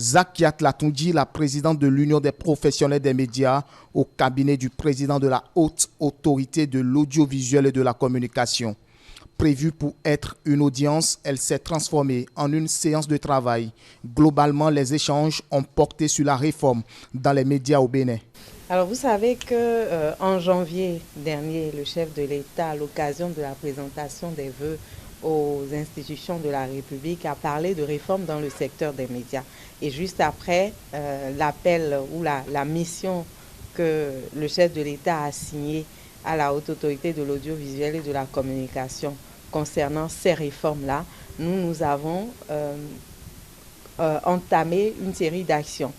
Zakiat Latoundi, la présidente de l'Union des professionnels des médias, au cabinet du président de la Haute Autorité de l'audiovisuel et de la communication. Prévue pour être une audience, elle s'est transformée en une séance de travail. Globalement, les échanges ont porté sur la réforme dans les médias au Bénin. Alors vous savez qu'en janvier dernier, le chef de l'État, à l'occasion de la présentation des vœux aux institutions de la République, a parlé de réforme dans le secteur des médias. Et juste après, l'appel ou la mission que le chef de l'État a signée à la Haute Autorité de l'audiovisuel et de la communication concernant ces réformes-là, nous avons entamé une série d'actions.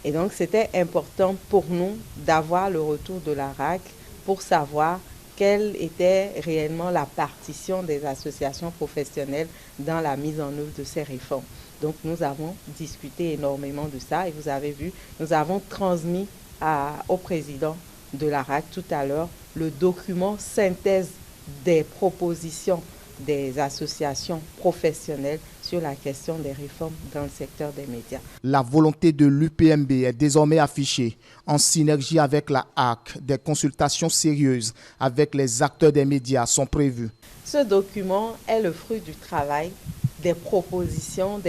Et donc, c'était important pour nous d'avoir le retour de la RAC pour savoir quelle était réellement la partition des associations professionnelles dans la mise en œuvre de ces réformes. Donc, nous avons discuté énormément de ça et vous avez vu, nous avons transmis au président de la RAC tout à l'heure le document synthèse des propositions des associations professionnelles sur la question des réformes dans le secteur des médias. La volonté de l'UPMB est désormais affichée en synergie avec la HAC. Des consultations sérieuses avec les acteurs des médias sont prévues. Ce document est le fruit du travail des propositions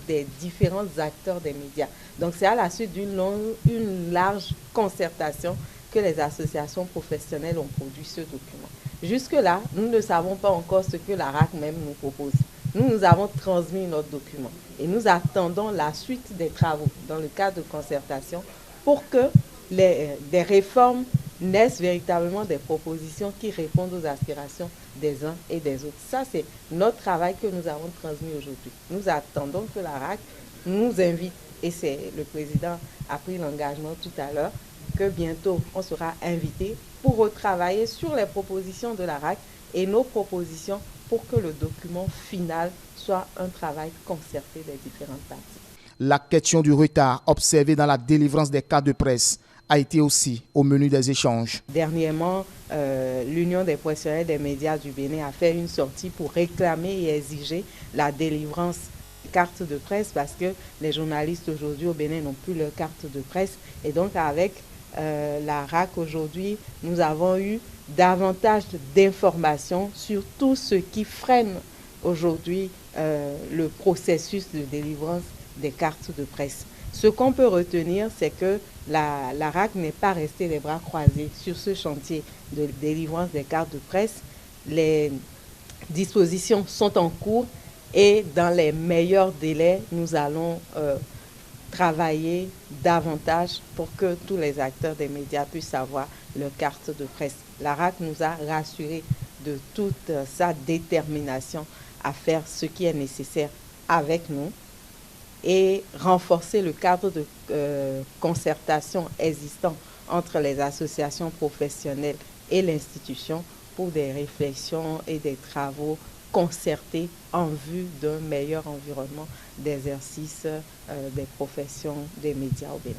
des différents acteurs des médias. Donc c'est à la suite d'une large concertation que les associations professionnelles ont produit ce document. Jusque-là, nous ne savons pas encore ce que la RAC même nous propose. Nous avons transmis notre document et nous attendons la suite des travaux dans le cadre de concertation pour que des réformes naissent véritablement des propositions qui répondent aux aspirations des uns et des autres. Ça, c'est notre travail que nous avons transmis aujourd'hui. Nous attendons que la RAC nous invite, et c'est le président a pris l'engagement tout à l'heure, que bientôt on sera invité pour retravailler sur les propositions de la RAC et nos propositions pour que le document final soit un travail concerté des différentes parties. La question du retard observé dans la délivrance des cartes de presse a été aussi au menu des échanges. Dernièrement, l'Union des professionnels des médias du Bénin a fait une sortie pour réclamer et exiger la délivrance des cartes de presse parce que les journalistes aujourd'hui au Bénin n'ont plus leur carte de presse. Et donc avec la RAC aujourd'hui, nous avons eu davantage d'informations sur tout ce qui freine aujourd'hui le processus de délivrance des cartes de presse. Ce qu'on peut retenir, c'est que la RAC n'est pas restée les bras croisés sur ce chantier de délivrance des cartes de presse. Les dispositions sont en cours et dans les meilleurs délais, nous allons travailler davantage pour que tous les acteurs des médias puissent avoir leur carte de presse. La RAC nous a rassurés de toute sa détermination à faire ce qui est nécessaire avec nous et renforcer le cadre de concertation existant entre les associations professionnelles et l'institution pour des réflexions et des travaux concertés en vue d'un meilleur environnement d'exercice des professions des médias au Bénin.